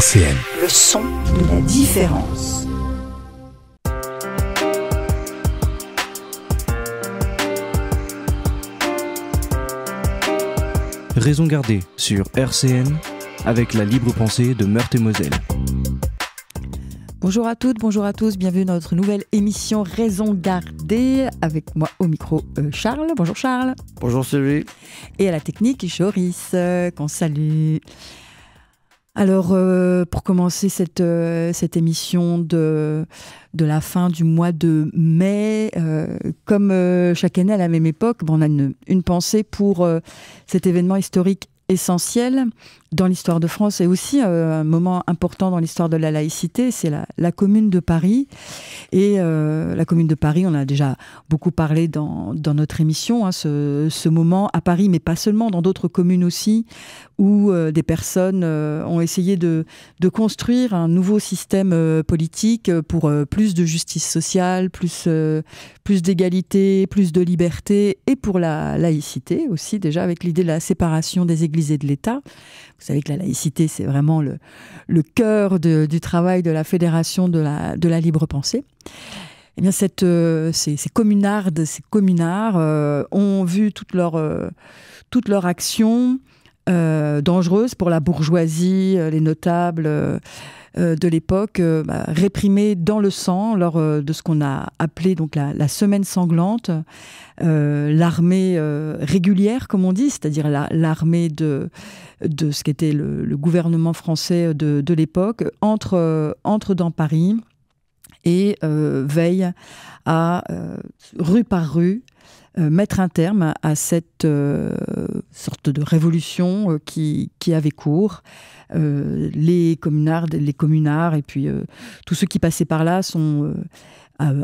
RCN. Le son de la différence. Raison gardée sur RCN avec la libre pensée de Meurthe-et-Moselle. Bonjour à toutes, bonjour à tous, bienvenue dans notre nouvelle émission Raison gardée avec moi au micro Charles. Bonjour Charles. Bonjour Sylvie. Et à la technique Joris, qu'on salue. Alors pour commencer cette émission de la fin du mois de mai, comme chaque année à la même époque, on a une pensée pour cet événement historique essentiel dans l'histoire de France et aussi un moment important dans l'histoire de la laïcité, c'est la Commune de Paris. Et la Commune de Paris, on a déjà beaucoup parlé dans notre émission, ce moment à Paris, mais pas seulement, dans d'autres communes aussi, où des personnes ont essayé de construire un nouveau système politique pour plus de justice sociale, plus d'égalité, plus de liberté, et pour la laïcité aussi, déjà avec l'idée de la séparation des églises et de l'État. Vous savez que la laïcité, c'est vraiment le cœur du travail de la Fédération de la libre pensée. Eh bien, ces communardes, ces communards ont vu toute leur action dangereuse pour la bourgeoisie, les notables de l'époque, réprimés dans le sang lors de ce qu'on a appelé donc la semaine sanglante, l'armée régulière, comme on dit, c'est-à-dire l'armée de ce qu'était le gouvernement français de l'époque, entre dans Paris et veille à, rue par rue, mettre un terme à cette sorte de révolution qui avait cours. Les communards et puis tous ceux qui passaient par là sont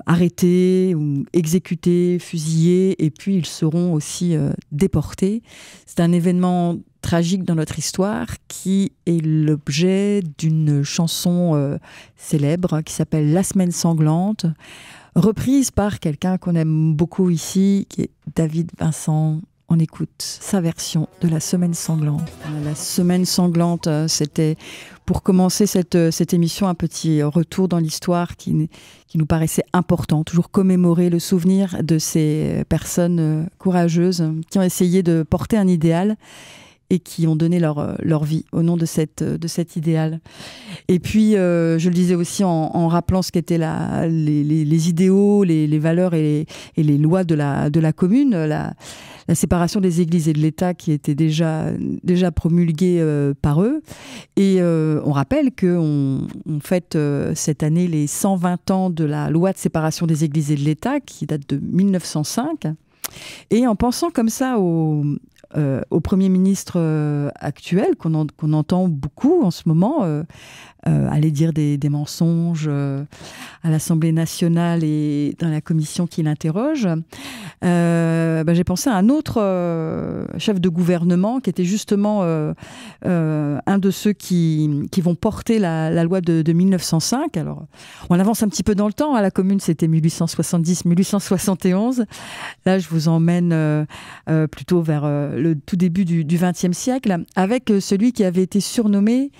arrêtés ou exécutés, fusillés, et puis ils seront aussi déportés. C'est un événement tragique dans notre histoire qui est l'objet d'une chanson célèbre qui s'appelle La Semaine sanglante, reprise par quelqu'un qu'on aime beaucoup ici, qui est David Vincent. On écoute sa version de La Semaine sanglante. La Semaine sanglante, c'était, pour commencer cette émission, un petit retour dans l'histoire qui nous paraissait important. Toujours commémorer le souvenir de ces personnes courageuses qui ont essayé de porter un idéal et qui ont donné leur vie au nom de cet idéal. Et puis, je le disais aussi en rappelant ce qu'étaient les idéaux, les valeurs et les lois de la commune, la séparation des églises et de l'État qui était déjà promulguée par eux. Et on rappelle qu'on fête cette année les 120 ans de la loi de séparation des églises et de l'État qui date de 1905. Et en pensant comme ça au Premier ministre actuel, qu'on entend beaucoup en ce moment, aller dire des mensonges à l'Assemblée nationale et dans la commission qui l'interroge, j'ai pensé à un autre chef de gouvernement qui était justement un de ceux qui vont porter la loi de 1905. Alors, on avance un petit peu dans le temps. À la Commune, c'était 1870-1871. Là, je vous emmène plutôt vers le tout début du XXe siècle, avec celui qui avait été surnommé,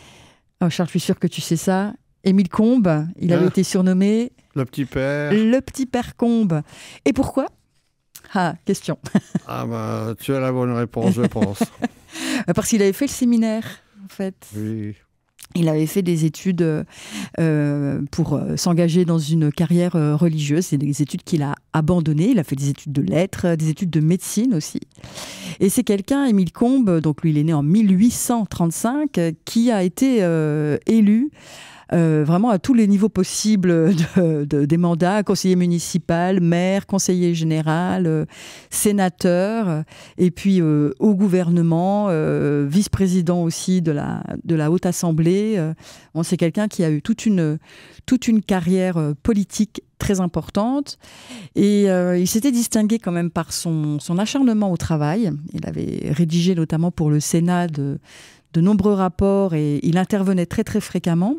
Charles, je suis sûr que tu sais ça, Émile Combes. Il avait été surnommé le petit père. Le petit père Combes. Et pourquoi? Question. Tu as la bonne réponse, je pense. Parce qu'il avait fait le séminaire, en fait. Oui. Il avait fait des études pour s'engager dans une carrière religieuse. C'est des études qu'il a abandonnées. Il a fait des études de lettres, des études de médecine aussi. Et c'est quelqu'un, Émile Combes, donc lui il est né en 1835, qui a été élu vraiment à tous les niveaux possibles des mandats, conseiller municipal, maire, conseiller général, sénateur, et puis au gouvernement, vice-président aussi de la Haute Assemblée. C'est quelqu'un qui a eu toute une carrière politique très importante, et il s'était distingué quand même par son acharnement au travail. Il avait rédigé notamment pour le Sénat de nombreux rapports et il intervenait très très fréquemment.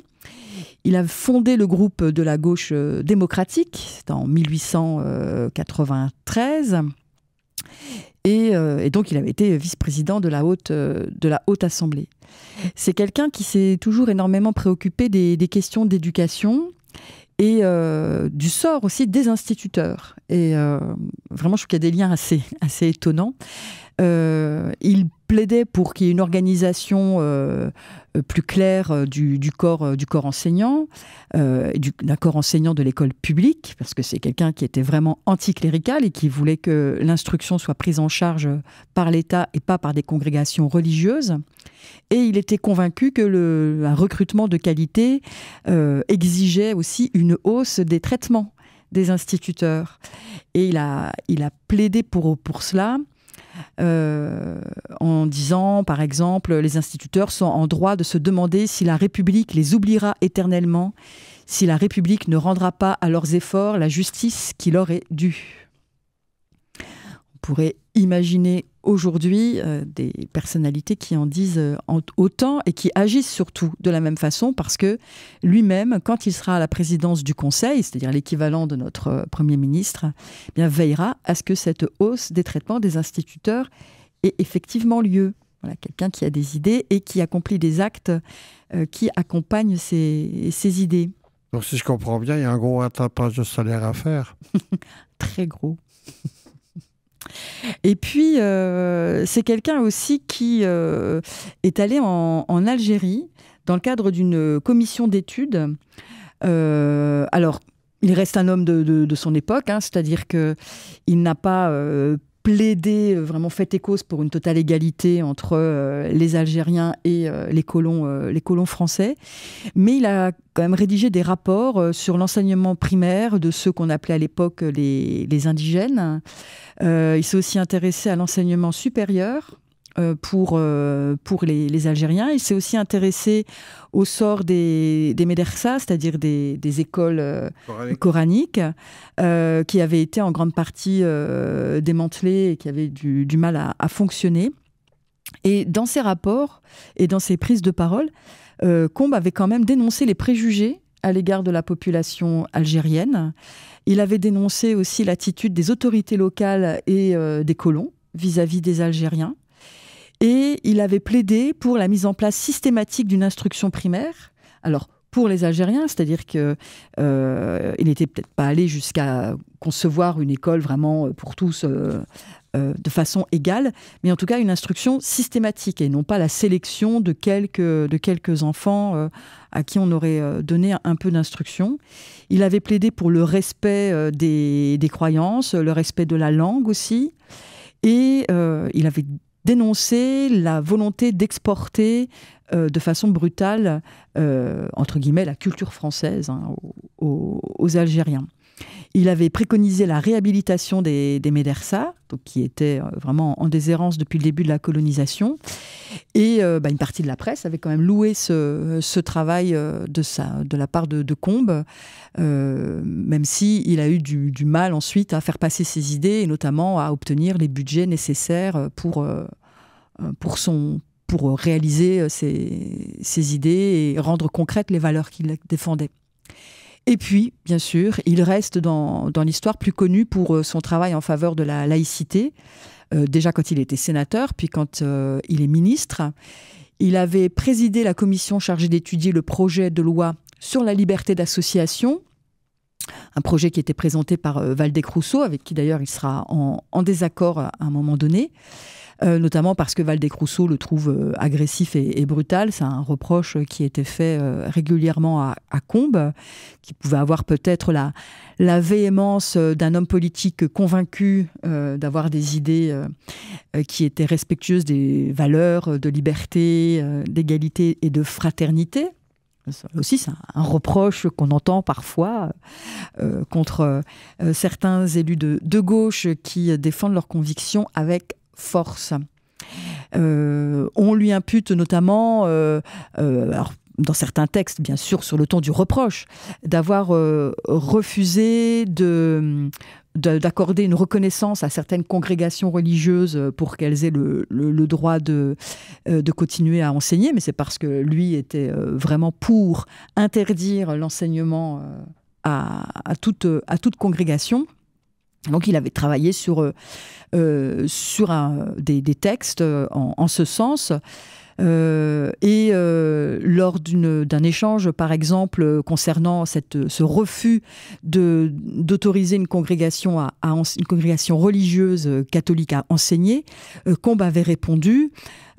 Il a fondé le groupe de la gauche démocratique, c'était en 1893. Et donc, il avait été vice-président de la Haute Assemblée. C'est quelqu'un qui s'est toujours énormément préoccupé des questions d'éducation et du sort aussi des instituteurs. Et vraiment, je trouve qu'il y a des liens assez étonnants. Il plaidait pour qu'il y ait une organisation plus claire du corps enseignant, d'un corps enseignant de l'école publique, parce que c'est quelqu'un qui était vraiment anticlérical et qui voulait que l'instruction soit prise en charge par l'État et pas par des congrégations religieuses. Et il était convaincu que un recrutement de qualité exigeait aussi une hausse des traitements des instituteurs. Et il a plaidé pour cela. En disant, par exemple, les instituteurs sont en droit de se demander si la République les oubliera éternellement, si la République ne rendra pas à leurs efforts la justice qui leur est due. On pourrait imaginer aujourd'hui des personnalités qui en disent autant et qui agissent surtout de la même façon, parce que lui-même, quand il sera à la présidence du Conseil, c'est-à-dire l'équivalent de notre Premier ministre, eh bien, veillera à ce que cette hausse des traitements des instituteurs ait effectivement lieu. Voilà, quelqu'un qui a des idées et qui accomplit des actes qui accompagnent ces idées. Donc, si je comprends bien, il y a un gros rattrapage de salaire à faire. Très gros. Et puis, c'est quelqu'un aussi qui est allé en Algérie dans le cadre d'une commission d'études. Alors, il reste un homme de son époque, hein, c'est-à-dire qu'il n'a pas plaidé, vraiment fait et cause pour une totale égalité entre les Algériens et les colons français. Mais il a quand même rédigé des rapports sur l'enseignement primaire de ceux qu'on appelait à l'époque les indigènes. Il s'est aussi intéressé à l'enseignement supérieur pour les Algériens. Il s'est aussi intéressé au sort des médersas, c'est-à-dire des écoles coraniques, qui avaient été en grande partie démantelées et qui avaient du mal à fonctionner. Et dans ses rapports et dans ses prises de parole, Combes avait quand même dénoncé les préjugés à l'égard de la population algérienne. Il avait dénoncé aussi l'attitude des autorités locales et des colons vis-à-vis des Algériens. Et il avait plaidé pour la mise en place systématique d'une instruction primaire. Alors, pour les Algériens, c'est-à-dire qu'il n'était peut-être pas allé jusqu'à concevoir une école vraiment pour tous de façon égale, mais en tout cas une instruction systématique et non pas la sélection de quelques enfants à qui on aurait donné un peu d'instruction. Il avait plaidé pour le respect des croyances, le respect de la langue aussi, et il avait dénoncé la volonté d'exporter de façon brutale, entre guillemets, la culture française aux Algériens. Il avait préconisé la réhabilitation des médersas, donc qui étaient vraiment en déshérence depuis le début de la colonisation. Et une partie de la presse avait quand même loué ce travail de la part de Combes, même s'il a eu du mal ensuite à faire passer ses idées, et notamment à obtenir les budgets nécessaires pour réaliser ses idées et rendre concrètes les valeurs qu'il défendait. Et puis, bien sûr, il reste dans l'histoire plus connu pour son travail en faveur de la laïcité, déjà quand il était sénateur, puis quand il est ministre. Il avait présidé la commission chargée d'étudier le projet de loi sur la liberté d'association, un projet qui était présenté par Waldeck-Rousseau, avec qui d'ailleurs il sera en désaccord à un moment donné. Notamment parce que Waldeck-Rousseau le trouve agressif et brutal. C'est un reproche qui était fait régulièrement à Combes, qui pouvait avoir peut-être la véhémence d'un homme politique convaincu d'avoir des idées qui étaient respectueuses des valeurs de liberté, d'égalité et de fraternité. Ça aussi, c'est un reproche qu'on entend parfois contre certains élus de gauche qui défendent leurs convictions avec force. On lui impute notamment, alors, dans certains textes, bien sûr, sur le ton du reproche, d'avoir refusé d'accorder une reconnaissance à certaines congrégations religieuses pour qu'elles aient le droit de continuer à enseigner, mais c'est parce que lui était vraiment pour interdire l'enseignement à toute congrégation. Donc il avait travaillé sur des textes en ce sens. Lors d'un échange, par exemple, concernant ce refus d'autoriser une congrégation une congrégation religieuse catholique à enseigner, Combes avait répondu,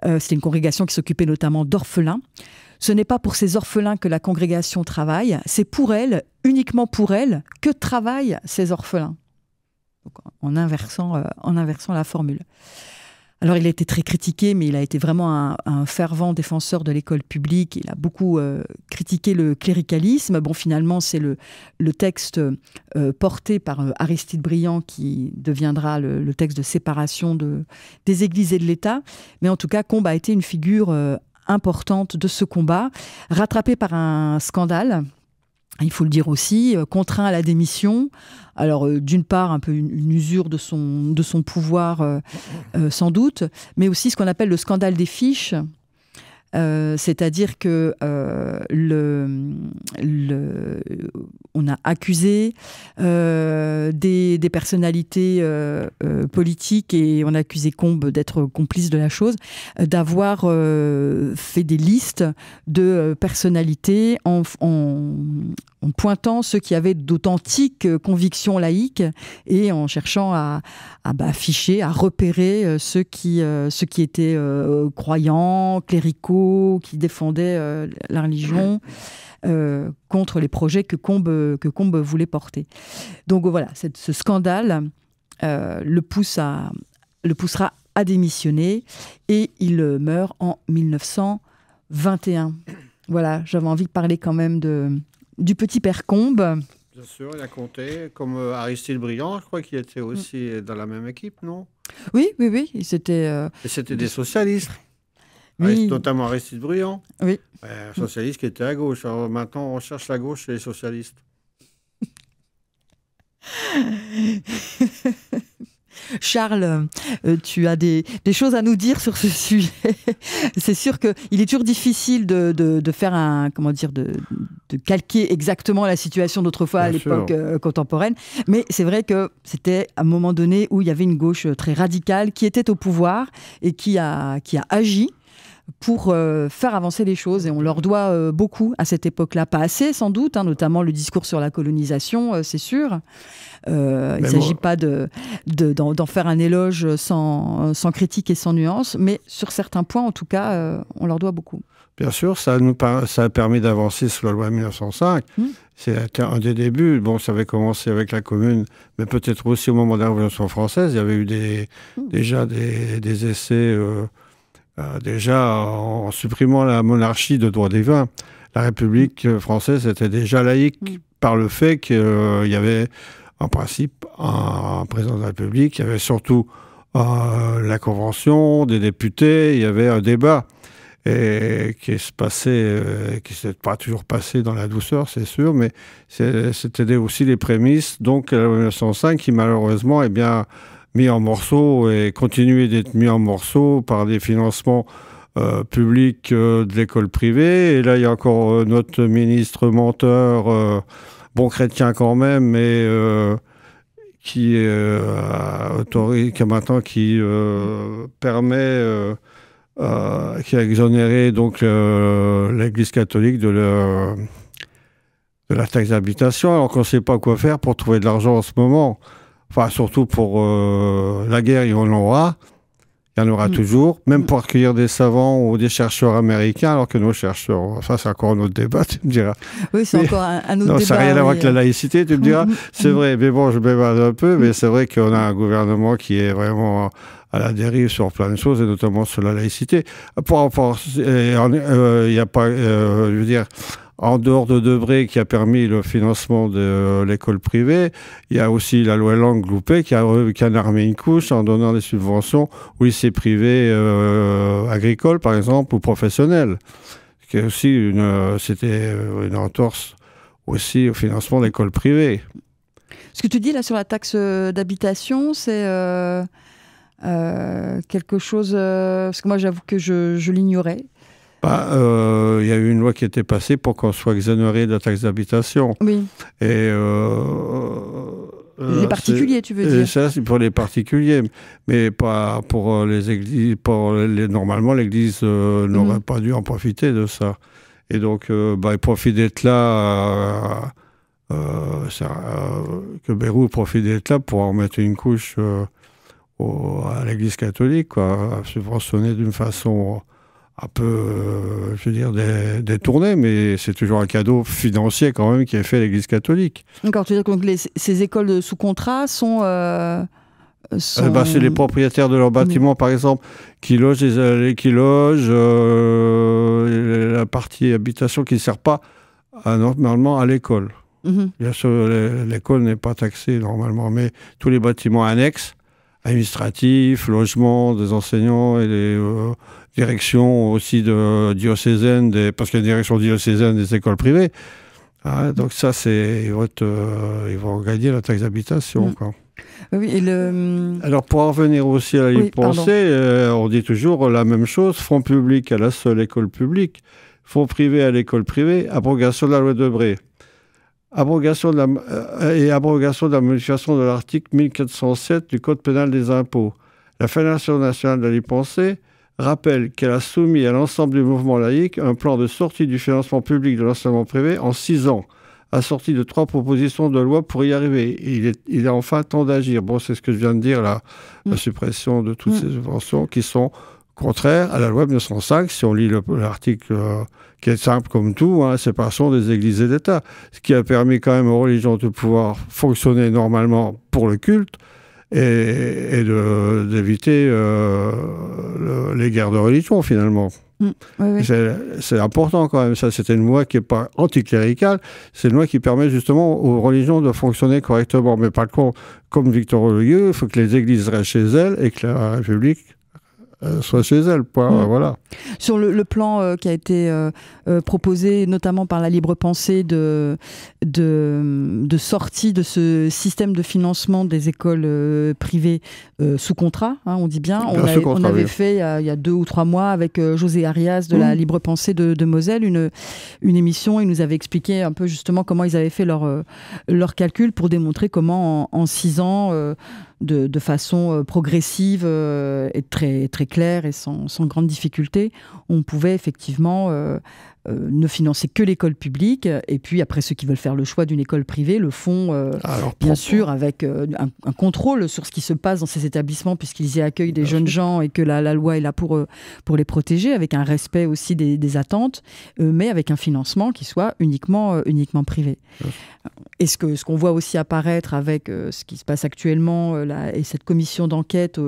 c'était une congrégation qui s'occupait notamment d'orphelins. Ce n'est pas pour ces orphelins que la congrégation travaille, c'est pour elle, uniquement pour elle, que travaillent ces orphelins. Donc, en inversant la formule. Alors, il a été très critiqué, mais il a été vraiment un fervent défenseur de l'école publique. Il a beaucoup critiqué le cléricalisme. Bon, finalement, c'est le texte porté par Aristide Briand qui deviendra le texte de séparation des églises et de l'État. Mais en tout cas, Combes a été une figure importante de ce combat, rattrapé par un scandale. Il faut le dire aussi, contraint à la démission. Alors, d'une part, un peu une usure de son pouvoir, sans doute, mais aussi ce qu'on appelle le scandale des fiches. C'est-à-dire que on a accusé des personnalités politiques et on a accusé Combes d'être complice de la chose, d'avoir fait des listes de personnalités en pointant ceux qui avaient d'authentiques convictions laïques et en cherchant à ficher, à repérer ceux qui étaient croyants, cléricaux, qui défendaient la religion contre les projets que Combes voulait porter. Donc voilà, ce scandale le poussera à démissionner et il meurt en 1921. Voilà, j'avais envie de parler quand même du petit père Combes. Bien sûr, il a compté, comme Aristide Briand, je crois qu'il était aussi dans la même équipe, non? Oui, c'était... Et c'était des socialistes, oui. Notamment Aristide Briand. Oui. Socialiste qui était à gauche. Alors maintenant, on cherche la gauche chez les socialistes. Charles, tu as des choses à nous dire sur ce sujet. C'est sûr qu'il est toujours difficile de faire de calquer exactement la situation d'autrefois à l'époque contemporaine. Mais c'est vrai que c'était un moment donné où il y avait une gauche très radicale qui était au pouvoir et qui a agi pour faire avancer les choses. Et on leur doit beaucoup à cette époque-là. Pas assez, sans doute, notamment le discours sur la colonisation, c'est sûr. Il ne s'agit pas d'en faire un éloge sans critique et sans nuance, mais sur certains points, en tout cas, on leur doit beaucoup. Bien sûr, ça a permis d'avancer sous la loi de 1905. C'était un des débuts. Bon, ça avait commencé avec la Commune, mais peut-être aussi au moment de la Révolution française. Il y avait eu déjà des essais... déjà, en supprimant la monarchie de droit divin, la République française était déjà laïque par le fait qu'il y avait, en principe, un président de la République, il y avait surtout la Convention des députés, il y avait un débat et qui s'est pas toujours passé dans la douceur, c'est sûr, mais c'était aussi les prémices. Donc, la 1905, qui malheureusement, mis en morceaux et continuer d'être mis en morceaux par des financements publics de l'école privée. Et là, il y a encore notre ministre menteur, bon chrétien quand même, mais qui permet, qui a exonéré donc l'Église catholique de la taxe d'habitation, alors qu'on ne sait pas quoi faire pour trouver de l'argent en ce moment. Enfin, surtout pour la guerre, il y en aura. Il y en aura toujours. Même pour accueillir des savants ou des chercheurs américains, alors que nos chercheurs... Ça, c'est encore un autre débat, tu me diras. Oui, c'est encore un autre débat. Non, ça n'a rien à voir avec la laïcité, tu me diras. C'est vrai, mais bon, je m'évade un peu, mais c'est vrai qu'on a un gouvernement qui est vraiment à la dérive sur plein de choses, et notamment sur la laïcité. Il n'y a pas... je veux dire... En dehors de Debré, qui a permis le financement de l'école privée, il y a aussi la loi Langue-Loupé qui a armé une couche en donnant des subventions au lycée privé agricole, par exemple, ou professionnel. C'était une entorse aussi au financement de l'école privée. Ce que tu dis là sur la taxe d'habitation, c'est quelque chose... parce que moi, j'avoue que je l'ignorais. Il y a eu une loi qui était passée pour qu'on soit exonéré de la taxe d'habitation. Oui. Et Les particuliers, tu veux dire? Ça, c'est pour les particuliers, mais pas pour les églises. Normalement, l'Église n'aurait pas dû en profiter de ça. Et donc, il profite d'être là, que Beyrouth profite d'être là pour en mettre une couche à l'Église catholique, quoi, subventionner d'une façon un peu, je veux dire, détournée, mais c'est toujours un cadeau financier quand même qui est fait à l'Église catholique. D'accord, tu veux dire que ces écoles sous contrat sont... c'est les propriétaires de leurs bâtiments, par exemple, qui logent la partie habitation qui ne sert pas normalement à l'école. Bien sûr, l'école n'est pas taxée normalement, mais tous les bâtiments annexes, administratifs, logements des enseignants et des directions aussi diocésaines, parce qu'il y a une direction diocésaine des écoles privées. Donc ça, ils vont gagner la taxe d'habitation, quoi. Oui, Alors, pour en revenir aussi à la libre pensée, on dit toujours la même chose. Fonds publics à la seule école publique, fonds privés à l'école privée, abrogation de la loi Debré. Abrogation de la modification de l'article 1407 du Code pénal des impôts. La Fédération nationale de la libre pensée rappelle qu'elle a soumis à l'ensemble du mouvement laïque un plan de sortie du financement public de l'enseignement privé en 6 ans, assorti de 3 propositions de loi pour y arriver. Et il est enfin temps d'agir. Bon, c'est ce que je viens de dire, la suppression de toutes ces subventions qui sont contraires à la loi 1905. Si on lit l'article qui est simple comme tout, séparation des églises et d'État, ce qui a permis quand même aux religions de pouvoir fonctionner normalement pour le culte et d'éviter les guerres de religion, finalement. Oui. C'est important quand même. Ça, c'était une loi qui n'est pas anticléricale. C'est une loi qui permet justement aux religions de fonctionner correctement. Mais par contre, comme Victor Hugo, il faut que les églises restent chez elles et que la République soit chez elle. Voilà. Sur le plan qui a été proposé notamment par la libre pensée de sortie de ce système de financement des écoles privées sous contrat, on dit bien. On avait fait il y a 2 ou 3 mois avec José Arias de la libre pensée de Moselle une émission. Il nous avait expliqué un peu justement comment ils avaient fait leur calcul pour démontrer comment en 6 ans de façon progressive et très, très claire et sans grande difficulté, on pouvait effectivement ne financer que l'école publique, et puis après ceux qui veulent faire le choix d'une école privée le font bien sûr avec un contrôle sur ce qui se passe dans ces établissements, puisqu'ils y accueillent des jeunes gens et que la loi est là pour les protéger, avec un respect aussi des attentes, mais avec un financement qui soit uniquement privé. Et ce qu'on voit aussi apparaître avec ce qui se passe actuellement et cette commission d'enquête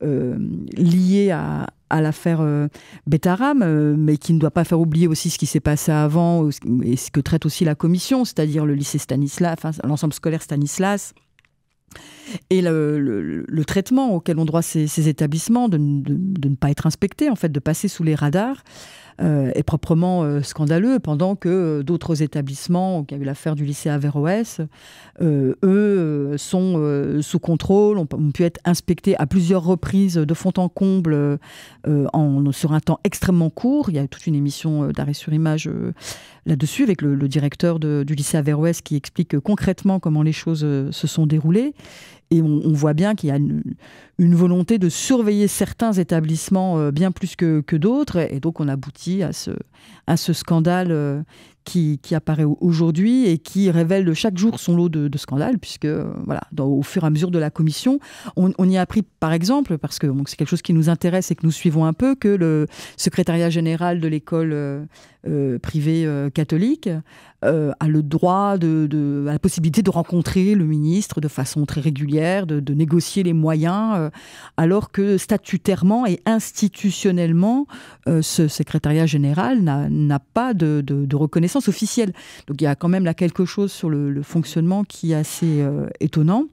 liée à l'affaire Betaram, mais qui ne doit pas faire oublier aussi ce qui s'est passé avant et ce que traite aussi la commission, c'est-à-dire le lycée Stanislas, enfin l'ensemble scolaire Stanislas, et le traitement auquel ont droit ces établissements, de ne pas être inspectés, en fait, de passer sous les radars, est proprement scandaleux, pendant que d'autres établissements, qui a eu l'affaire du lycée Averroès, eux sont sous contrôle, ont pu être inspectés à plusieurs reprises de fond en comble sur un temps extrêmement court. Il y a toute une émission d'arrêt sur image là-dessus, avec le directeur du lycée Averroès qui explique concrètement comment les choses se sont déroulées. Et on voit bien qu'il y a une volonté de surveiller certains établissements bien plus que d'autres. Et donc, on aboutit à ce scandale qui apparaît aujourd'hui et qui révèle chaque jour son lot de scandales, puisque au fur et à mesure de la commission, on y a appris, par exemple, parce que c'est quelque chose qui nous intéresse et que nous suivons un peu, que le secrétariat général de l'école privée catholique a le droit, a la possibilité de rencontrer le ministre de façon très régulière, de négocier les moyens, alors que statutairement et institutionnellement, ce secrétariat général n'a pas de reconnaissance officielle. Donc il y a quand même là quelque chose sur le fonctionnement qui est assez étonnant.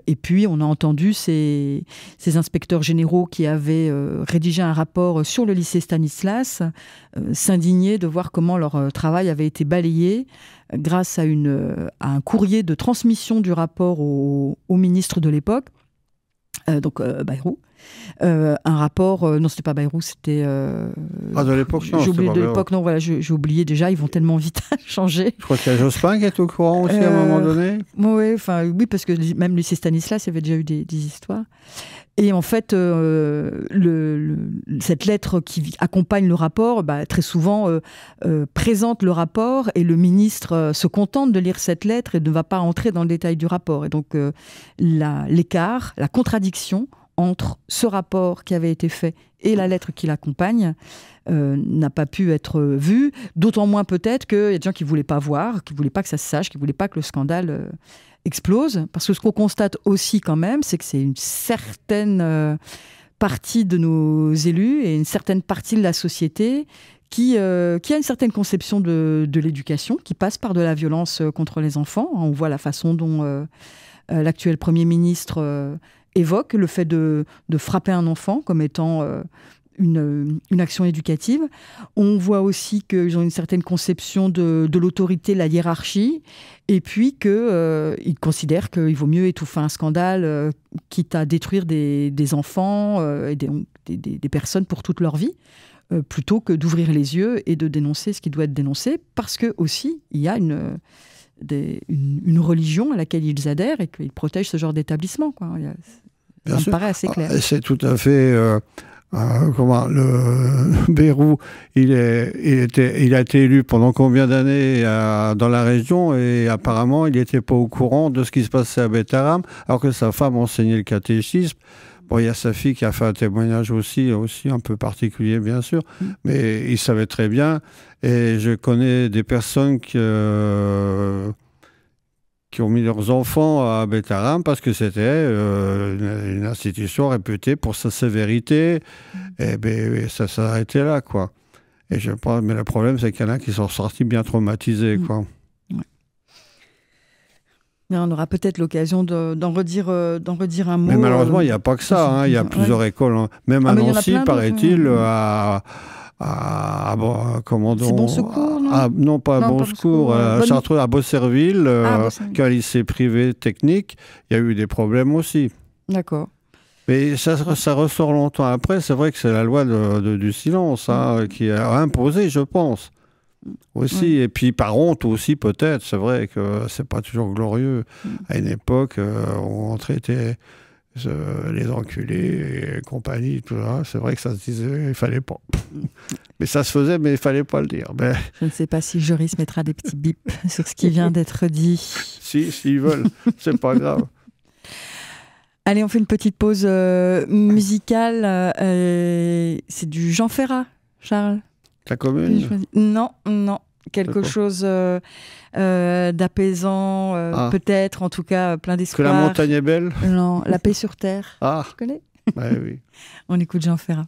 Et puis, on a entendu ces inspecteurs généraux qui avaient rédigé un rapport sur le lycée Stanislas s'indigner de voir comment leur travail avait été balayé grâce à un courrier de transmission du rapport au ministre de l'époque, Bayrou, un rapport. Non, c'était pas Bayrou, c'était. De l'époque, non. J'ai oublié de l'époque, non, voilà, j'ai oublié déjà, ils vont tellement vite changer. Je crois qu'il y a Jospin qui est au courant aussi à un moment donné. Oui, parce que même Lucie Stanislas, il y avait déjà eu des histoires. Et en fait, cette lettre qui accompagne le rapport, très souvent présente le rapport et le ministre se contente de lire cette lettre et ne va pas entrer dans le détail du rapport. Et donc, l'écart, la contradiction entre ce rapport qui avait été fait et la lettre qui l'accompagne n'a pas pu être vue. D'autant moins peut-être qu'il y a des gens qui ne voulaient pas voir, qui ne voulaient pas que ça se sache, qui ne voulaient pas que le scandale explose. Parce que ce qu'on constate aussi quand même, c'est que c'est une certaine partie de nos élus et une certaine partie de la société qui a une certaine conception de l'éducation, qui passe par de la violence contre les enfants. On voit la façon dont l'actuel Premier ministre évoque le fait de frapper un enfant comme étant une action éducative. On voit aussi qu'ils ont une certaine conception de l'autorité, la hiérarchie, et puis qu'ils considèrent qu'il vaut mieux étouffer un scandale, quitte à détruire des enfants et des personnes pour toute leur vie, plutôt que d'ouvrir les yeux et de dénoncer ce qui doit être dénoncé, parce que aussi il y a une religion à laquelle ils adhèrent et qu'ils protègent ce genre d'établissement, quoi. Ça me paraît assez clair. C'est tout à fait... le Bayrou, il a été élu pendant combien d'années dans la région, et apparemment il n'était pas au courant de ce qui se passait à Bétharram, alors que sa femme enseignait le catéchisme. Bon, il y a sa fille qui a fait un témoignage aussi un peu particulier, bien sûr, mais il savait très bien. Et je connais des personnes qui ont mis leurs enfants à Bétharram parce que c'était une institution réputée pour sa sévérité. Et ça s'est arrêté là, quoi. Et je pense, mais le problème, c'est qu'il y en a qui sont sortis bien traumatisés, quoi. Ouais. On aura peut-être l'occasion d'en redire un mot. Mais malheureusement, il n'y a pas que ça. Il y a plusieurs écoles. Même à Nancy, paraît-il, c'est Bon Secours, non non, pas Bon Secours, à Beaucerville, qui a un lycée privé technique, il y a eu des problèmes aussi. D'accord. Mais ça ressort longtemps après. C'est vrai que c'est la loi du silence qui a imposé, je pense. Aussi, et puis par honte aussi peut-être. C'est vrai que c'est pas toujours glorieux. À une époque, on traitait les enculés et compagnie, tout ça. C'est vrai que ça se disait, il fallait pas. Mais ça se faisait, mais il fallait pas le dire. Mais... Je ne sais pas si Joris mettra des petits bips sur ce qui vient d'être dit. S'ils veulent, c'est pas grave. Allez, on fait une petite pause musicale. C'est du Jean Ferrat, Charles. La Commune ? Non. Quelque chose d'apaisant, peut-être, en tout cas, plein d'espoir. Que la montagne est belle ? Non, La paix sur terre. Tu connais ? Oui. On écoute Jean Ferrat.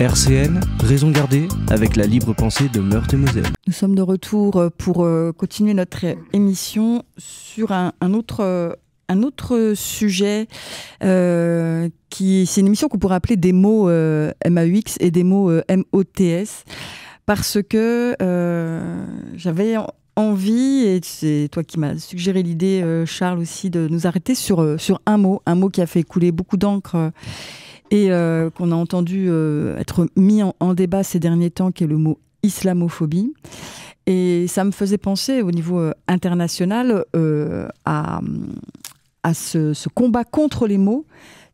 RCN, raison gardée, avec la libre pensée de Meurthe-et-Moselle. Nous sommes de retour pour continuer notre émission sur un autre sujet c'est une émission qu'on pourrait appeler des mots MAUX et des mots MOTS, parce que j'avais envie, et c'est toi qui m'as suggéré l'idée, Charles, aussi, de nous arrêter sur un mot qui a fait couler beaucoup d'encre et qu'on a entendu être mis en débat ces derniers temps, qui est le mot islamophobie. Et ça me faisait penser au niveau international à ce combat contre les mots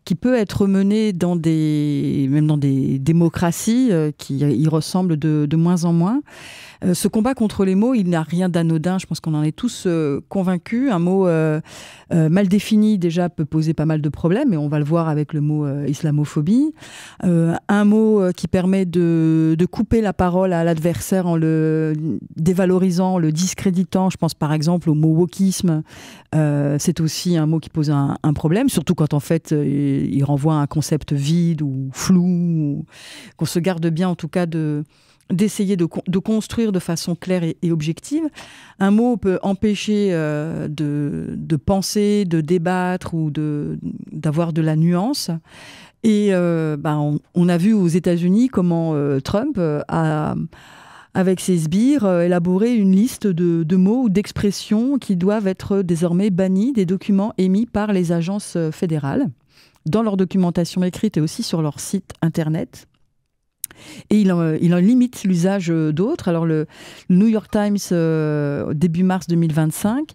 qui peut être mené même dans des démocraties qui y ressemblent de moins en moins. Ce combat contre les mots, il n'a rien d'anodin, je pense qu'on en est tous convaincus. Un mot mal défini, déjà, peut poser pas mal de problèmes, et on va le voir avec le mot islamophobie. Un mot qui permet de couper la parole à l'adversaire en le dévalorisant, en le discréditant. Je pense par exemple au mot wokisme. C'est aussi un mot qui pose un problème, surtout quand en fait il renvoie à un concept vide ou flou, qu'on se garde bien en tout cas d'essayer de construire de façon claire et objective. Un mot peut empêcher de penser, de débattre ou d'avoir de la nuance. Et on a vu aux États-Unis comment Trump a, avec ses sbires, élaboré une liste de mots ou d'expressions qui doivent être désormais bannis des documents émis par les agences fédérales. dans leur documentation écrite et aussi sur leur site internet. Et il en limite l'usage d'autres. Alors le New York Times, début mars 2025,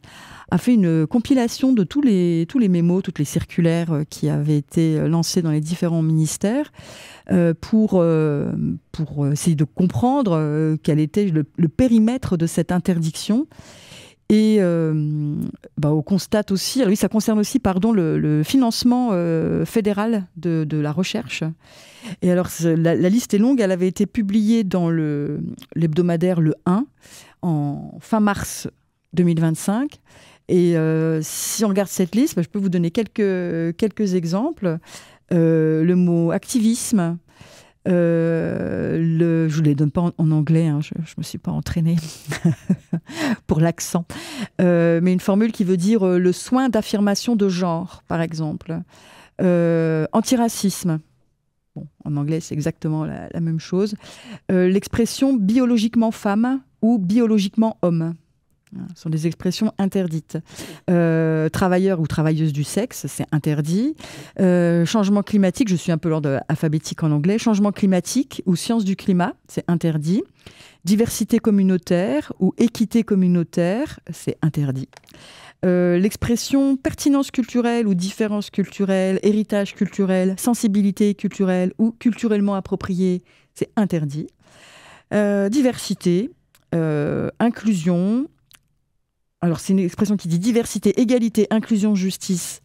a fait une compilation de tous les mémos, toutes les circulaires qui avaient été lancés dans les différents ministères pour essayer de comprendre quel était le périmètre de cette interdiction. Et on constate aussi, alors oui, ça concerne aussi le financement fédéral de la recherche. Et alors la liste est longue, elle avait été publiée dans l'hebdomadaire Le 1 en fin mars 2025. Et si on regarde cette liste, je peux vous donner quelques exemples. Le mot activisme, je ne vous les donne pas en anglais, hein, je ne me suis pas entraînée pour l'accent, mais une formule qui veut dire le soin d'affirmation de genre, par exemple. Antiracisme, bon, en anglais c'est exactement la même chose. L'expression biologiquement femme ou biologiquement homme. Ce sont des expressions interdites. Travailleur ou travailleuse du sexe, c'est interdit. Changement climatique, je suis un peu l'ordre alphabétique en anglais. Changement climatique ou sciences du climat, c'est interdit. Diversité communautaire ou équité communautaire, c'est interdit. L'expression pertinence culturelle ou différence culturelle, héritage culturel, sensibilité culturelle ou culturellement approprié, c'est interdit. Diversité, inclusion. Alors, c'est une expression qui dit diversité, égalité, inclusion, justice,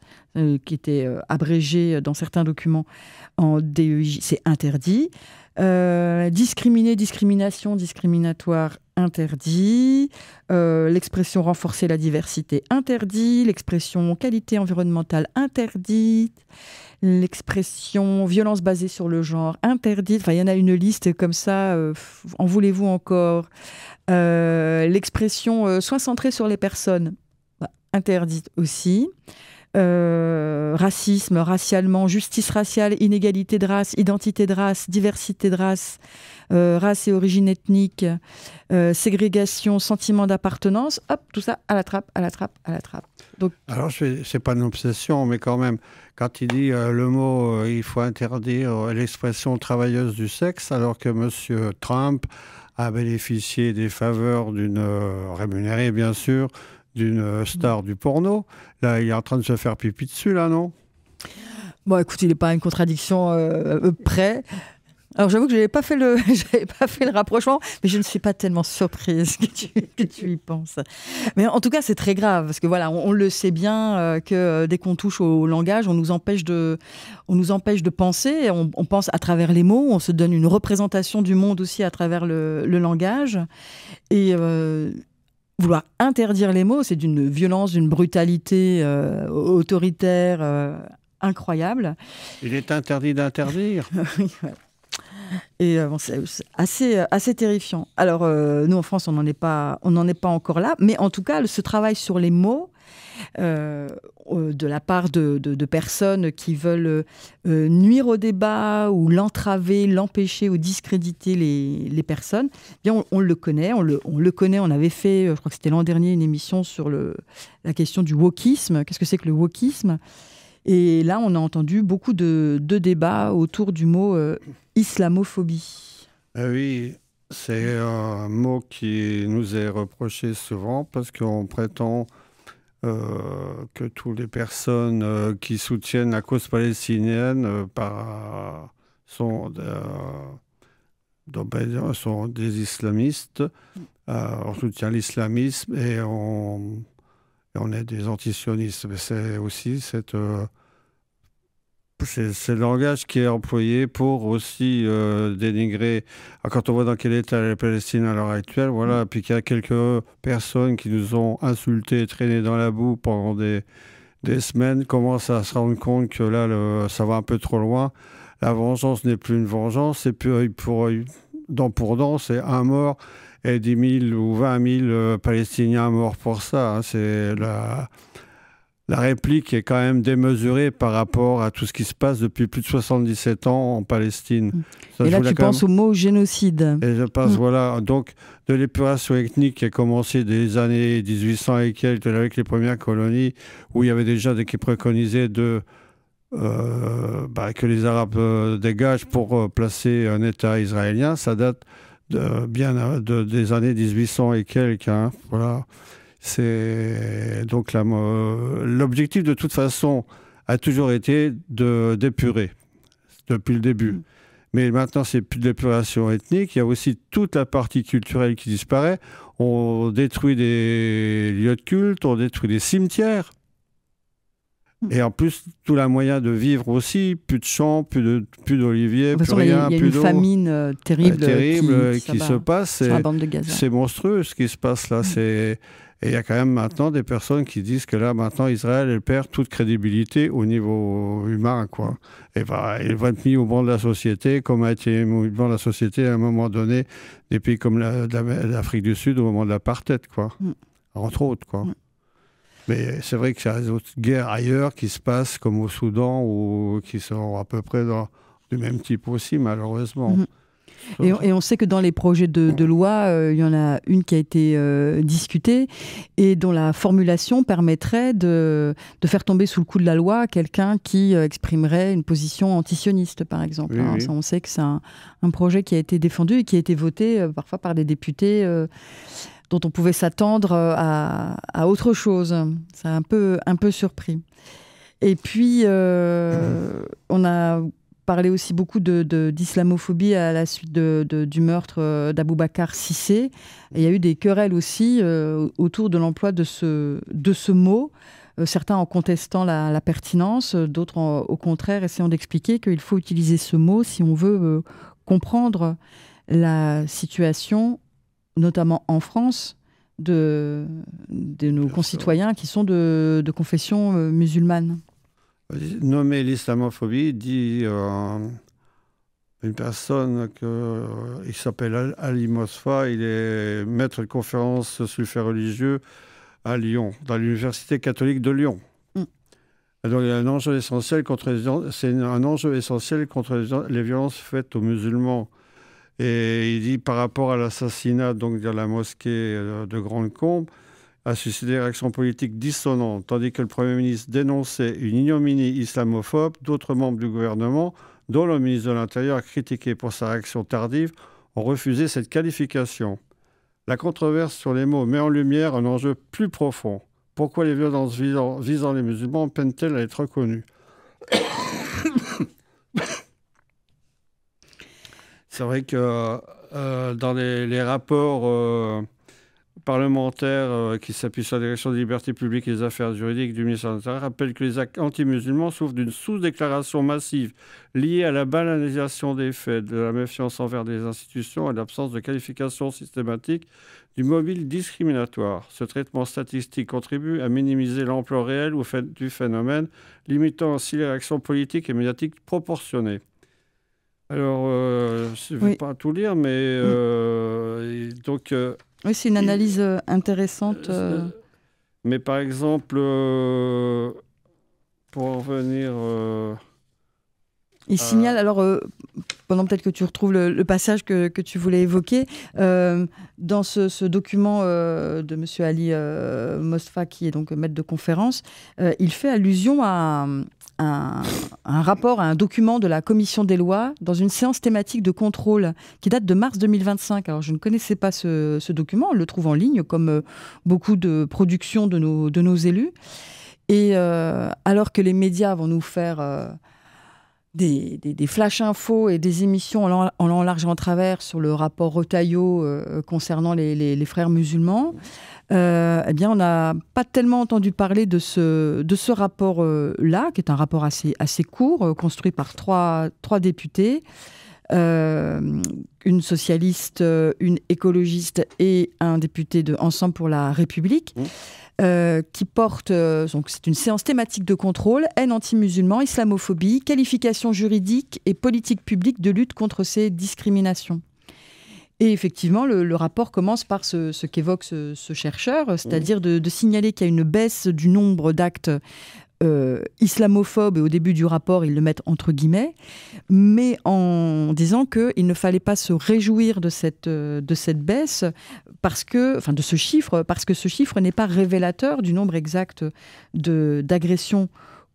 qui était abrégée dans certains documents en DEJ, c'est interdit. Discriminer, discrimination, discriminatoire, interdit. L'expression renforcer la diversité, interdit. L'expression qualité environnementale, interdite. L'expression violence basée sur le genre, interdite. Enfin, il y en a une liste comme ça. En voulez-vous encore? L'expression soin centré sur les personnes, interdite aussi. Racisme, racialement, justice raciale, inégalité de race, identité de race, diversité de race, race et origine ethnique, ségrégation, sentiment d'appartenance, hop, tout ça à la trappe, à la trappe, à la trappe. Donc, alors, c'est pas une obsession, mais quand même, quand il dit le mot, il faut interdire l'expression travailleuse du sexe, alors que M. Trump a bénéficié des faveurs d'une rémunérée, bien sûr, d'une star du porno. Là, il est en train de se faire pipi dessus, là, non? Bon, écoute, il n'est pas à une contradiction près. Alors, j'avoue que je n'avais pas fait le rapprochement, mais je ne suis pas tellement surprise que tu y penses. Mais en tout cas, c'est très grave, parce que voilà, on le sait bien que dès qu'on touche au langage, on nous empêche de penser. On pense à travers les mots, on se donne une représentation du monde aussi à travers le langage. Et vouloir interdire les mots, c'est d'une violence, d'une brutalité autoritaire incroyable. Il est interdit d'interdire. Ouais. Et c'est assez terrifiant. Alors, nous, en France, on n'en est pas encore là. Mais en tout cas, ce travail sur les mots, de la part de personnes qui veulent nuire au débat ou l'entraver, l'empêcher ou discréditer les personnes, eh bien, on le connaît. On le connaît. On avait fait, je crois que c'était l'an dernier, une émission sur la question du wokisme. Qu'est-ce que c'est que le wokisme ? Et là, on a entendu beaucoup de débats autour du mot islamophobie. Oui, c'est un mot qui nous est reproché souvent parce qu'on prétend que toutes les personnes qui soutiennent la cause palestinienne sont des islamistes. On soutient l'islamisme et on est des antisionistes. Mais c'est aussi c'est le langage qui est employé pour aussi dénigrer. Alors, quand on voit dans quel état est la Palestine à l'heure actuelle, voilà, puis qu'il y a quelques personnes qui nous ont insultés, traînés dans la boue pendant des semaines, commencent à se rendre compte que là, ça va un peu trop loin. La vengeance n'est plus une vengeance, c'est plus œil pour œil, dent pour dent, c'est un mort et 10 000 ou 20 000 Palestiniens morts pour ça. Hein. C'est la réplique est quand même démesurée par rapport à tout ce qui se passe depuis plus de 77 ans en Palestine. Ça, et là, tu penses au mot génocide. Et je pense, voilà, donc de l'épuration ethnique qui a commencé dès les années 1800 et quelques, avec les premières colonies, où il y avait déjà qui préconisaient de que les Arabes dégagent pour placer un État israélien, ça date des années 1800 et quelques. Hein, voilà. Donc l'objectif de toute façon a toujours été d'épurer depuis le début. Mais maintenant, c'est plus de l'épuration ethnique. Il y a aussi toute la partie culturelle qui disparaît. On détruit des lieux de culte, on détruit des cimetières. Et en plus, tout le moyen de vivre aussi. Plus de champs, plus d'oliviers, plus rien, plus d'eau. Il y a une famine terrible qui se passe. Sur la bande de Gaza. C'est monstrueux ce qui se passe là. Et il y a quand même maintenant des personnes qui disent que là, maintenant, Israël, elle perd toute crédibilité au niveau humain, quoi. Et il va être mis au banc de la société, comme a été mis au banc de la société à un moment donné, des pays comme l'Afrique du Sud au moment de l'apartheid, quoi. Entre autres, quoi. Mais c'est vrai qu'il y a d'autres guerres ailleurs qui se passent, comme au Soudan, ou qui sont à peu près du même type aussi, malheureusement. Et on sait que dans les projets de loi, il y en a une qui a été discutée et dont la formulation permettrait de faire tomber sous le coup de la loi quelqu'un qui exprimerait une position antisioniste, par exemple. Oui. Ça, on sait que c'est un projet qui a été défendu et qui a été voté parfois par des députés dont on pouvait s'attendre à autre chose. Ça a un peu surpris. Et puis, on a parlé aussi beaucoup d'islamophobie à la suite du meurtre d'Aboubacar Cissé. Et il y a eu des querelles aussi autour de l'emploi de ce mot, certains en contestant la pertinence, d'autres au contraire essayant d'expliquer qu'il faut utiliser ce mot si on veut comprendre la situation, notamment en France, de nos concitoyens qui sont de confession musulmane. Nommer l'islamophobie dit une personne il s'appelle Ali Mosfa, il est maître de conférence sur le fait religieux à Lyon, dans l'université catholique de Lyon. Donc il y a un enjeu essentiel contre les violences faites aux musulmans. Et il dit par rapport à l'assassinat donc de la mosquée de Grande-Combe, a suscité des réactions politiques dissonantes, tandis que le Premier ministre dénonçait une ignominie islamophobe. D'autres membres du gouvernement, dont le ministre de l'Intérieur, critiqué pour sa réaction tardive, ont refusé cette qualification. La controverse sur les mots met en lumière un enjeu plus profond. Pourquoi les violences visant les musulmans peinent-elles à être reconnues ? C'est vrai que dans les rapports parlementaires qui s'appuient sur la Direction des libertés publiques et des affaires juridiques du ministère de l'Intérieur rappellent que les actes anti-musulmans souffrent d'une sous-déclaration massive liée à la banalisation des faits, de la méfiance envers des institutions et de l'absence de qualification systématique du mobile discriminatoire. Ce traitement statistique contribue à minimiser l'ampleur réelle du phénomène, limitant ainsi les réactions politiques et médiatiques proportionnées. Alors, je ne vais pas tout lire, mais donc... oui, c'est une analyse intéressante. Mais par exemple, pour en revenir... il signale, alors, pendant peut-être que tu retrouves le passage que tu voulais évoquer, dans ce document de M. Ali Mosfa, qui est donc maître de conférence, il fait allusion à un rapport, à un document de la Commission des lois dans une séance thématique de contrôle qui date de mars 2025. Alors, je ne connaissais pas ce document, on le trouve en ligne, comme beaucoup de productions de nos élus. Et alors que les médias vont nous faire des flash infos et des émissions en long, large et en travers sur le rapport Retailleau concernant les frères musulmans, eh bien, on n'a pas tellement entendu parler de ce rapport-là, qui est un rapport assez court, construit par trois députés, une socialiste, une écologiste et un député de Ensemble pour la République, qui porte, donc c'est une séance thématique de contrôle, haine anti-musulman, islamophobie, qualification juridique et politique publique de lutte contre ces discriminations. Et effectivement, le rapport commence par ce qu'évoque ce chercheur, c'est-à-dire de signaler qu'il y a une baisse du nombre d'actes islamophobes, et au début du rapport, ils le mettent entre guillemets, mais en disant qu'il ne fallait pas se réjouir de cette baisse, de ce chiffre, parce que ce chiffre n'est pas révélateur du nombre exact d'agressions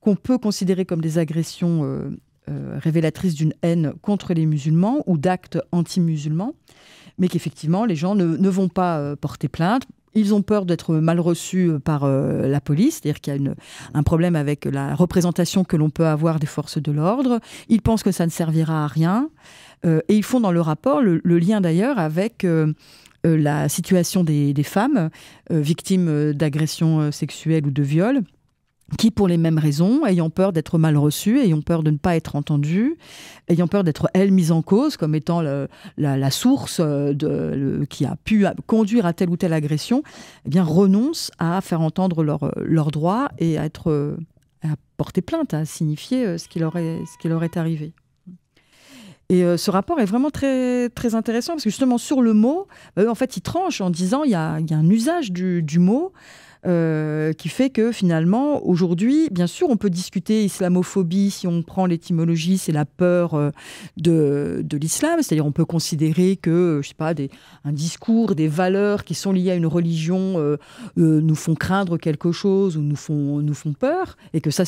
qu'on peut considérer comme des agressions révélatrices d'une haine contre les musulmans ou d'actes anti-musulmans, mais qu'effectivement, les gens ne vont pas porter plainte. Ils ont peur d'être mal reçus par la police, c'est-à-dire qu'il y a un problème avec la représentation que l'on peut avoir des forces de l'ordre. Ils pensent que ça ne servira à rien. Et ils font dans le rapport le lien d'ailleurs avec la situation des femmes victimes d'agressions sexuelles ou de viols, qui, pour les mêmes raisons, ayant peur d'être mal reçues, ayant peur de ne pas être entendues, ayant peur d'être, elles, mises en cause comme étant la source qui a pu conduire à telle ou telle agression, eh bien, renoncent à faire entendre leurs droits et à porter plainte, à signifier ce qui leur est arrivé. Et ce rapport est vraiment très, très intéressant parce que justement, sur le mot, en fait, il tranche en disant il y a un usage du mot qui fait que finalement, aujourd'hui, bien sûr, on peut discuter islamophobie si on prend l'étymologie, c'est la peur de l'islam, c'est-à-dire on peut considérer que, je sais pas, un discours, des valeurs qui sont liées à une religion nous font craindre quelque chose ou nous font peur, et que ça,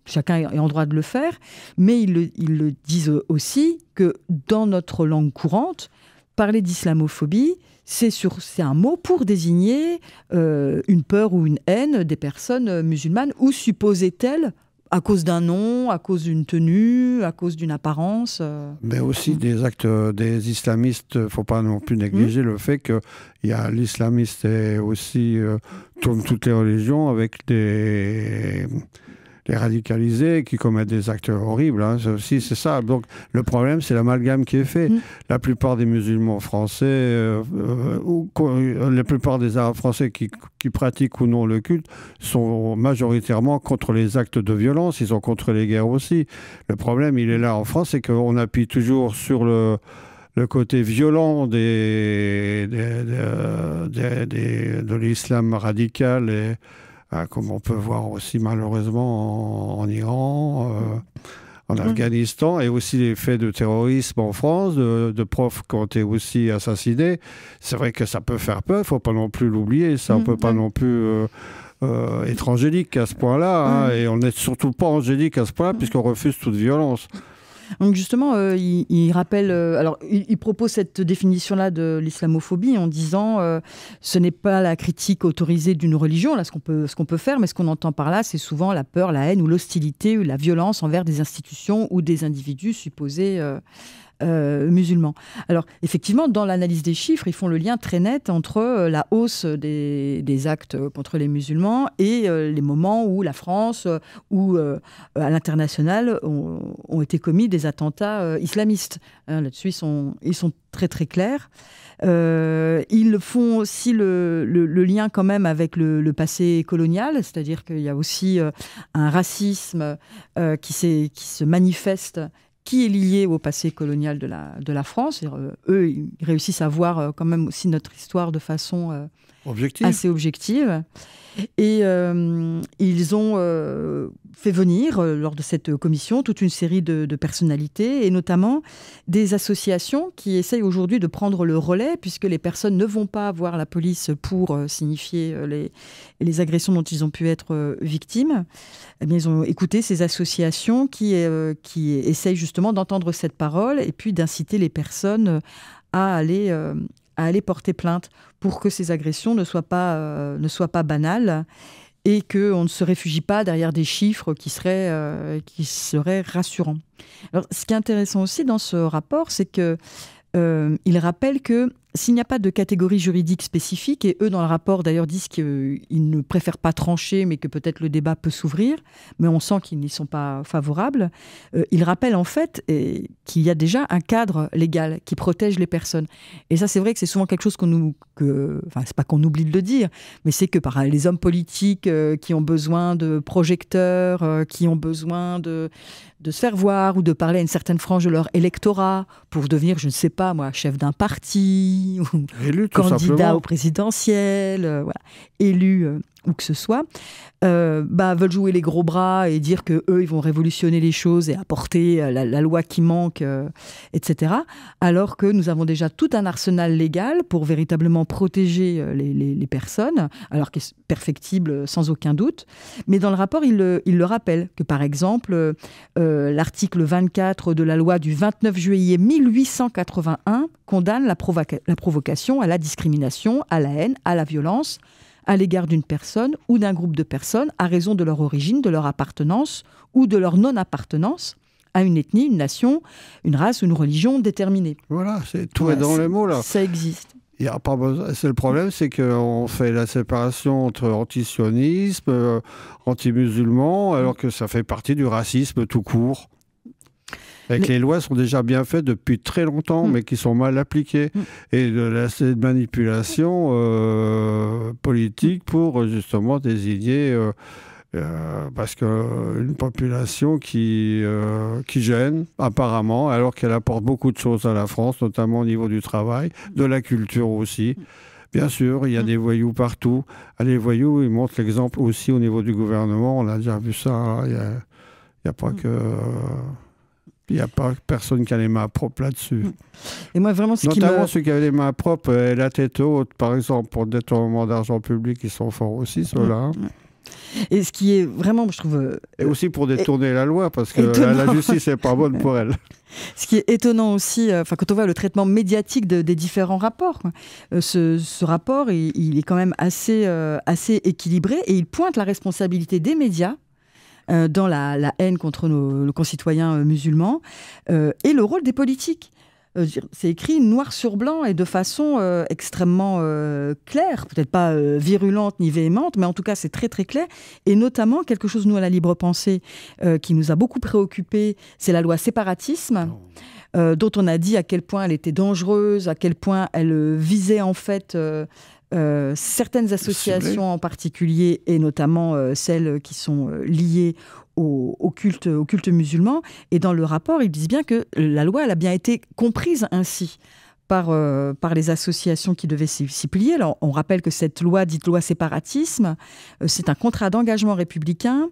chacun est en droit de le faire, mais ils le disent aussi que dans notre langue courante, parler d'islamophobie, c'est un mot pour désigner une peur ou une haine des personnes musulmanes ou supposées telles à cause d'un nom, à cause d'une tenue, à cause d'une apparence. Mais aussi des actes des islamistes, il ne faut pas non plus négliger le fait que l'islamiste est aussi, comme toutes les religions, avec les radicalisés qui commettent des actes horribles. Hein. C'est ça. Donc, le problème, c'est l'amalgame qui est fait. La plupart des musulmans français, la plupart des Arabes français qui pratiquent ou non le culte, sont majoritairement contre les actes de violence. Ils sont contre les guerres aussi. Le problème, il est là en France, c'est qu'on appuie toujours sur le côté violent de l'islam radical comme on peut voir aussi malheureusement en Iran, en Afghanistan, et aussi les faits de terrorisme en France, de profs qui ont été aussi assassinés. C'est vrai que ça peut faire peur, il ne faut pas non plus l'oublier, ça on ne peut pas non plus être angélique à ce point-là, hein, et on n'est surtout pas angélique à ce point-là, puisqu'on refuse toute violence. Donc justement, il rappelle, il propose cette définition-là de l'islamophobie en disant ce n'est pas la critique autorisée d'une religion, là, ce qu'on peut faire, mais ce qu'on entend par là, c'est souvent la peur, la haine ou l'hostilité ou la violence envers des institutions ou des individus supposés musulmans. Alors, effectivement, dans l'analyse des chiffres, ils font le lien très net entre la hausse des actes contre les musulmans et les moments où la France ou à l'international ont été commis des attentats islamistes. Là-dessus, ils sont très, très clairs. Ils font aussi le lien quand même avec le passé colonial, c'est-à-dire qu'il y a aussi un racisme qui se manifeste, qui est lié au passé colonial de la France. Eux, ils réussissent à voir quand même aussi notre histoire de façon assez objective. Et ils ont fait venir, lors de cette commission, toute une série de personnalités, et notamment des associations qui essayent aujourd'hui de prendre le relais, puisque les personnes ne vont pas voir la police pour signifier les agressions dont ils ont pu être victimes. Eh bien, ils ont écouté ces associations qui essayent justement d'entendre cette parole et puis d'inciter les personnes à aller porter plainte pour que ces agressions ne soient pas banales et qu'on ne se réfugie pas derrière des chiffres qui seraient rassurants. Alors, ce qui est intéressant aussi dans ce rapport, c'est qu'il rappelle que s'il n'y a pas de catégorie juridique spécifique, et eux dans le rapport d'ailleurs disent qu'ils ne préfèrent pas trancher, mais que peut-être le débat peut s'ouvrir, mais on sent qu'ils n'y sont pas favorables, ils rappellent en fait qu'il y a déjà un cadre légal qui protège les personnes. Et ça, c'est vrai que c'est souvent quelque chose c'est pas qu'on oublie de le dire, mais c'est que par les hommes politiques qui ont besoin de projecteurs, qui ont besoin de se faire voir ou de parler à une certaine frange de leur électorat pour devenir, je ne sais pas moi, chef d'un parti ou élu, candidat au présidentiel, élu où que ce soit, veulent jouer les gros bras et dire qu'eux, ils vont révolutionner les choses et apporter la loi qui manque, etc. Alors que nous avons déjà tout un arsenal légal pour véritablement protéger les personnes, alors qu'il est perfectible sans aucun doute. Mais dans le rapport, il le rappelle, que par exemple, l'article 24 de la loi du 29 juillet 1881 condamne la provocation à la discrimination, à la haine, à la violence, à l'égard d'une personne ou d'un groupe de personnes à raison de leur origine, de leur appartenance ou de leur non-appartenance à une ethnie, une nation, une race ou une religion déterminée. Voilà, tout est dans les mots là. Ça existe. Il y a pas besoin. Le problème, c'est qu'on fait la séparation entre antisionisme, anti-musulman, alors que ça fait partie du racisme tout court. Les lois sont déjà bien faites depuis très longtemps, mais qui sont mal appliquées. Et de cette manipulation politique pour justement désigner... parce qu'une population qui gêne, apparemment, alors qu'elle apporte beaucoup de choses à la France, notamment au niveau du travail, de la culture aussi. Bien sûr, il y a des voyous partout. Les voyous, ils montrent l'exemple aussi au niveau du gouvernement. On a déjà vu ça. Il n'y a pas que... Il n'y a pas personne qui a les mains propres là-dessus. Et moi, vraiment, notamment ceux qui avaient les mains propres et la tête haute, par exemple, pour le détournement d'argent public, ils sont forts aussi, ceux-là. Et ce qui est vraiment, je trouve... Et aussi pour détourner la loi, parce que la justice n'est pas bonne pour elle. Ce qui est étonnant aussi, quand on voit le traitement médiatique des différents rapports, ce rapport, il est quand même assez équilibré et il pointe la responsabilité des médias dans la haine contre nos concitoyens musulmans et le rôle des politiques. C'est écrit noir sur blanc et de façon extrêmement claire, peut-être pas virulente ni véhémente, mais en tout cas c'est très très clair. Et notamment quelque chose, nous à la Libre Pensée, qui nous a beaucoup préoccupés, c'est la loi séparatisme, dont on a dit à quel point elle était dangereuse, à quel point elle visait en fait... certaines associations en particulier, et notamment celles qui sont liées au culte musulman. Et dans le rapport, ils disent bien que la loi elle a bien été comprise ainsi par les associations qui devaient s'y plier. Alors, on rappelle que cette loi, dite loi séparatisme, c'est un contrat d'engagement républicain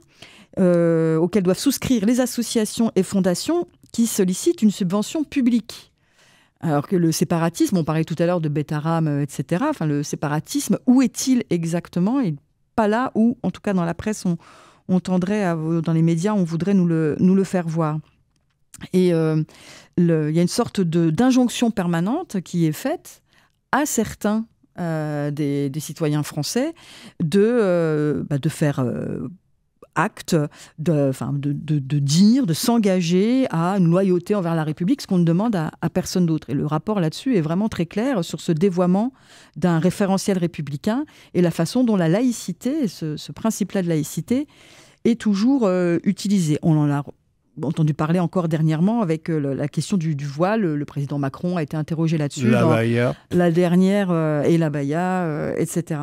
auquel doivent souscrire les associations et fondations qui sollicitent une subvention publique. Alors que le séparatisme, on parlait tout à l'heure de Betaram, etc. Enfin, le séparatisme, où est-il exactement? Et pas là où, en tout cas dans la presse, on tendrait, dans les médias, on voudrait nous le faire voir. Et il y a une sorte d'injonction permanente qui est faite à certains des citoyens français de faire... acte de dire, de s'engager à une loyauté envers la République, ce qu'on ne demande à personne d'autre. Et le rapport là-dessus est vraiment très clair sur ce dévoiement d'un référentiel républicain et la façon dont la laïcité, ce principe-là de laïcité, est toujours utilisé. On en a entendu parler encore dernièrement avec la question du voile. Le président Macron a été interrogé là-dessus. La dernière et l'abaya, etc.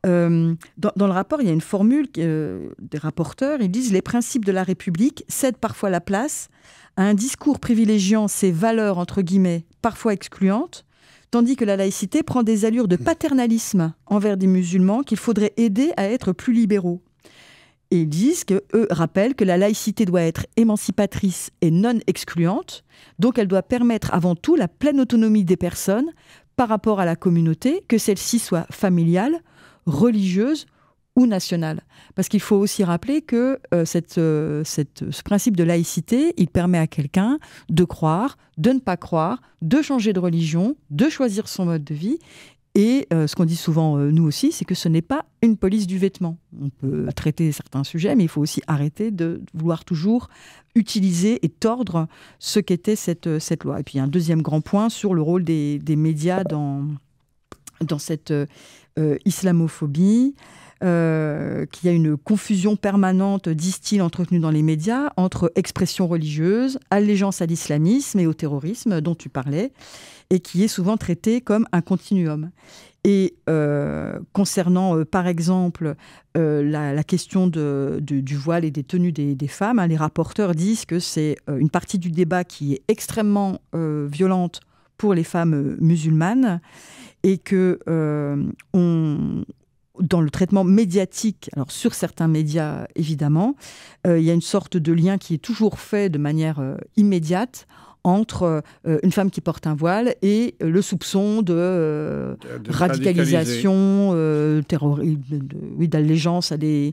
Dans le rapport, il y a une formule des rapporteurs. Ils disent « Les principes de la République cèdent parfois la place à un discours privilégiant ces valeurs, entre guillemets, parfois excluantes, tandis que la laïcité prend des allures de paternalisme envers des musulmans qu'il faudrait aider à être plus libéraux. » Et ils disent qu'eux rappellent que la laïcité doit être émancipatrice et non excluante, donc elle doit permettre avant tout la pleine autonomie des personnes par rapport à la communauté, que celle-ci soit familiale, religieuse ou nationale. Parce qu'il faut aussi rappeler que ce principe de laïcité, il permet à quelqu'un de croire, de ne pas croire, de changer de religion, de choisir son mode de vie. Et ce qu'on dit souvent, nous aussi, c'est que ce n'est pas une police du vêtement. On peut traiter certains sujets, mais il faut aussi arrêter de vouloir toujours utiliser et tordre ce qu'était cette loi. Et puis il y a un deuxième grand point sur le rôle des médias dans cette islamophobie, qu'il y a une confusion permanente, disent-ils, entretenue dans les médias, entre expression religieuse, allégeance à l'islamisme et au terrorisme dont tu parlais, et qui est souvent traité comme un continuum. Et concernant, par exemple, la question du voile et des tenues des femmes, les rapporteurs disent que c'est une partie du débat qui est extrêmement violente pour les femmes musulmanes, et que dans dans le traitement médiatique, alors sur certains médias évidemment, il y a une sorte de lien qui est toujours fait de manière immédiate entre une femme qui porte un voile et le soupçon de radicalisation, d'allégeance à des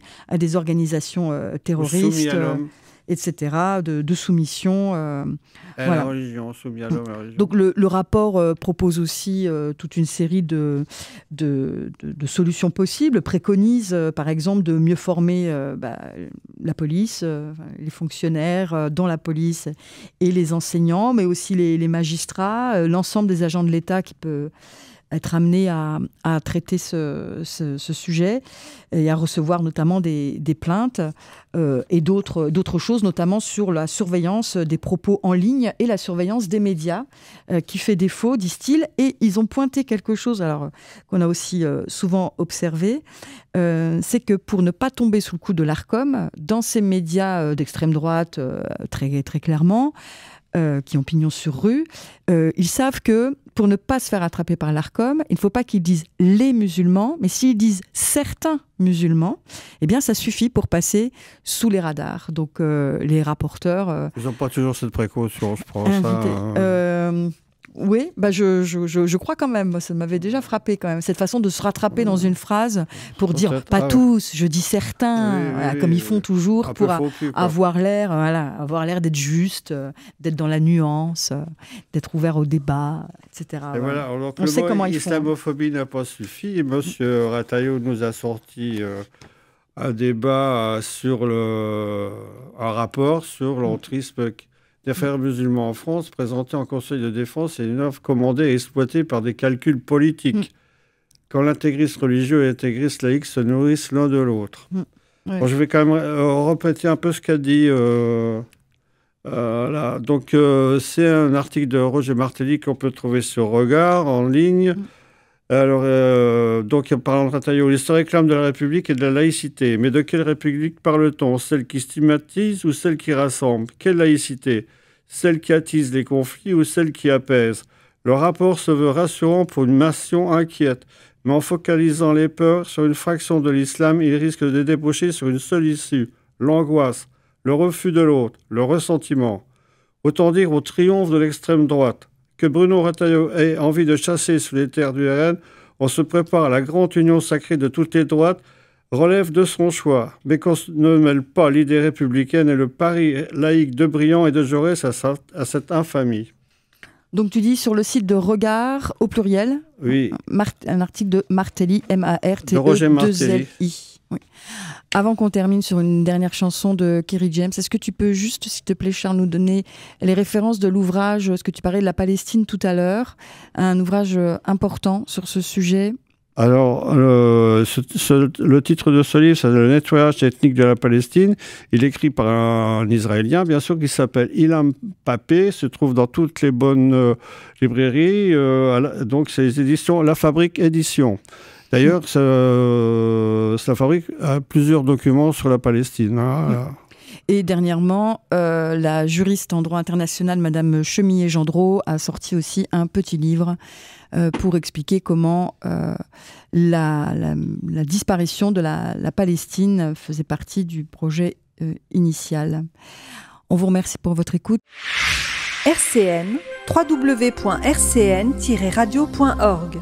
organisations terroristes, etc., de soumission. La religion, soumis à l'homme et à la religion. Donc le rapport propose aussi toute une série de solutions possibles, préconise par exemple de mieux former la police, les fonctionnaires dans la police et les enseignants, mais aussi les magistrats, l'ensemble des agents de l'État qui peut être amené à traiter ce sujet et à recevoir notamment des plaintes et d'autres choses, notamment sur la surveillance des propos en ligne et la surveillance des médias qui fait défaut, disent-ils. Et ils ont pointé quelque chose qu'on a aussi souvent observé, c'est que pour ne pas tomber sous le coup de l'Arcom, dans ces médias d'extrême droite, très, très clairement, qui ont pignon sur rue, ils savent que pour ne pas se faire attraper par l'Arcom, il ne faut pas qu'ils disent les musulmans, mais s'ils disent certains musulmans, eh bien ça suffit pour passer sous les radars. Donc les rapporteurs... Ils n'ont pas toujours cette précaution, je pense. Oui, je crois quand même. Ça m'avait déjà frappé quand même, cette façon de se rattraper dans une phrase pour dire pas tous, je dis certains, comme ils font toujours pour avoir l'air d'être juste, d'être dans la nuance, d'être ouvert au débat, etc. Et voilà, alors on sait comment ils font. L'islamophobie n'a pas suffi. Et M. Rataillot nous a sorti un débat sur un rapport sur l'entrisme des frères musulmans en France, présenté en Conseil de défense, et une œuvre commandée et exploitée par des calculs politiques. Quand l'intégriste religieux et l'intégriste laïque se nourrissent l'un de l'autre. Bon, je vais quand même répéter un peu ce qu'a dit. Là. Donc, c'est un article de Roger Martelly qu'on peut trouver sur Regard, en ligne. Alors, donc, parlant de Rataillot, l'histoire réclame de la République et de la laïcité. Mais de quelle République parle-t-on? Celle qui stigmatise ou celle qui rassemble? Quelle laïcité? Celle qui attise les conflits ou celle qui apaise? Le rapport se veut rassurant pour une nation inquiète. Mais en focalisant les peurs sur une fraction de l'islam, il risque de déboucher sur une seule issue, l'angoisse, le refus de l'autre, le ressentiment. Autant dire au triomphe de l'extrême droite. Que Bruno Retailleau ait envie de chasser sous les terres du RN, on se prépare à la grande union sacrée de toutes les droites, relève de son choix. Mais qu'on ne mêle pas l'idée républicaine et le pari laïque de Briand et de Jaurès à cette infamie. Donc tu dis sur le site de Regard, au pluriel, oui. Un article de Martelly, M-A-R-T-E-2-L-I. De Roger Martelly. Oui. Avant qu'on termine sur une dernière chanson de Kerry James, est-ce que tu peux juste, s'il te plaît Charles, nous donner les références de l'ouvrage, ce que tu parlais de la Palestine tout à l'heure, un ouvrage important sur ce sujet? Alors, le titre de ce livre, c'est Le nettoyage ethnique de la Palestine. Il est écrit par un Israélien, bien sûr, qui s'appelle Ilam Papé, se trouve dans toutes les bonnes librairies. Donc, c'est les éditions La Fabrique Édition. D'ailleurs, la Fabrique a plusieurs documents sur la Palestine. Hein. Et dernièrement, la juriste en droit international, Madame Chemillé-Gendreau, a sorti aussi un petit livre pour expliquer comment la disparition de la Palestine faisait partie du projet initial. On vous remercie pour votre écoute. RCN, www.rcn-radio.org